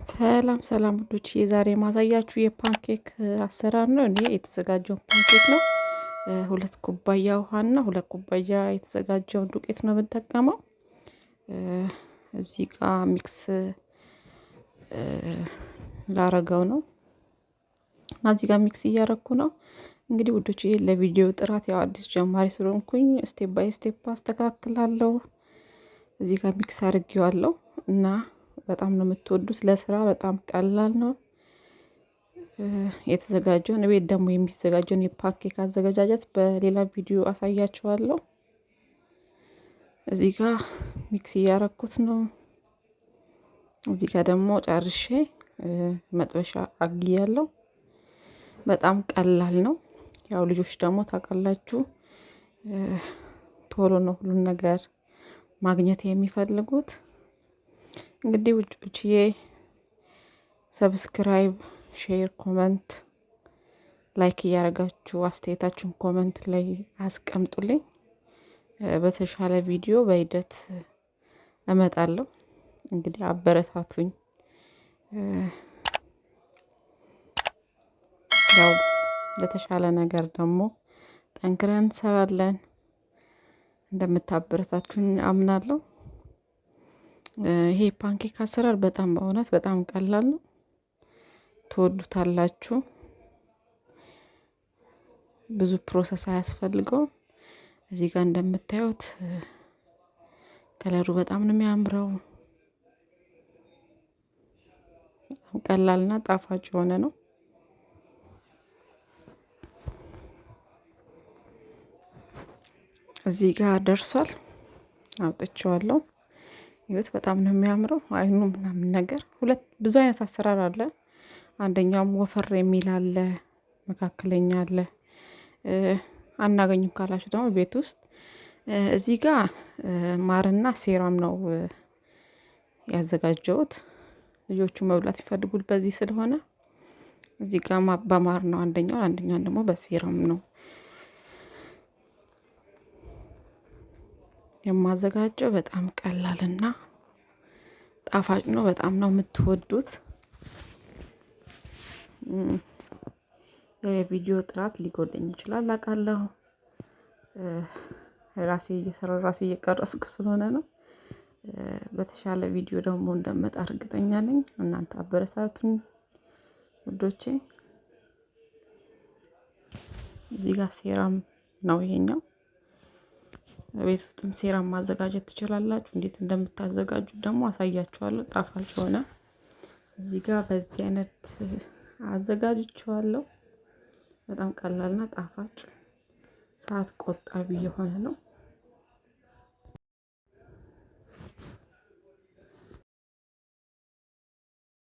ሰላም ሰላም ውዶች፣ የዛሬ ማሳያችሁ የፓንኬክ አሰራር ነው። እኔ የተዘጋጀው ፓንኬክ ነው። 2 ኩባያ ውሃና 2 ኩባያ የተዘጋጀውን ዱቄት ነው የምጠቀመው። እዚህ ጋር ሚክስ ላረገው ነው እና እዚህ ጋር ሚክስ እያረኩ ነው። እንግዲህ ውዶች፣ ይሄ ለቪዲዮ ጥራት ያው አዲስ ጀማሪ ስለሆንኩኝ ስቴፕ ባይ ስቴፕ አስተካክላለሁ። እዚህ ጋር ሚክስ አድርጌዋለሁ እና በጣም ነው የምትወዱት። ለስራ በጣም ቀላል ነው። የተዘጋጀውን ቤት ደግሞ የሚዘጋጀውን የፓንኬክ አዘገጃጀት በሌላ ቪዲዮ አሳያችኋለሁ። እዚህ ጋር ሚክስ እያረኩት ነው። እዚህ ጋር ደግሞ ጨርሼ መጥበሻ አግያለሁ። በጣም ቀላል ነው። ያው ልጆች ደግሞ ታውቃላችሁ ቶሎ ነው ሁሉን ነገር ማግኘት የሚፈልጉት። እንግዲህ ውጭዬ ሰብስክራይብ፣ ሼር፣ ኮመንት፣ ላይክ እያደረጋችሁ አስተያየታችሁን ኮመንት ላይ አስቀምጡልኝ። በተሻለ ቪዲዮ በሂደት እመጣለሁ። እንግዲህ አበረታቱኝ። ያው ለተሻለ ነገር ደግሞ ጠንክረን እንሰራለን። እንደምታበረታቱኝ አምናለሁ። ይሄ ፓንኬክ አሰራር በጣም በእውነት በጣም ቀላል ነው። ትወዱታላችሁ። ብዙ ፕሮሰስ አያስፈልገውም። እዚህ ጋር እንደምታዩት ከለሩ በጣም ነው የሚያምረው። በጣም ቀላልና ጣፋጭ የሆነ ነው። እዚህ ጋር ደርሷል። አውጥቼዋለሁ። ይሁት በጣም ነው የሚያምረው። አይኑ ምናምን ነገር ብዙ አይነት አሰራር አለ። አንደኛውም ወፈር የሚል አለ፣ መካከለኛ አለ። አናገኝም ካላችሁ ደግሞ ቤት ውስጥ እዚህ ጋር ማርና ሴራም ነው ያዘጋጀሁት። ልጆቹ መብላት ይፈልጉል በዚህ ስለሆነ እዚህ ጋር በማር ነው አንደኛውን ደግሞ በሴራም ነው የማዘጋጀው። በጣም ቀላልና ጣፋጭ ነው። በጣም ነው የምትወዱት። የቪዲዮ ጥራት ሊጎደኝ ይችላል አውቃለሁ። ራሴ እየሰራሁ ራሴ እየቀረስኩ ስለሆነ ነው። በተሻለ ቪዲዮ ደግሞ እንደመጣ እርግጠኛ ነኝ። እናንተ አበረታቱኝ ውዶቼ። እዚህ ጋር ሴራም ነው ይሄኛው። ቤት ውስጥም ሴራም ማዘጋጀት ትችላላችሁ። እንዴት እንደምታዘጋጁ ደግሞ አሳያችኋለሁ። ጣፋጭ ሆነ። እዚህ ጋር በዚህ አይነት አዘጋጅቼዋለሁ። በጣም ቀላልና ጣፋጭ ሰዓት ቆጣቢ የሆነ ነው።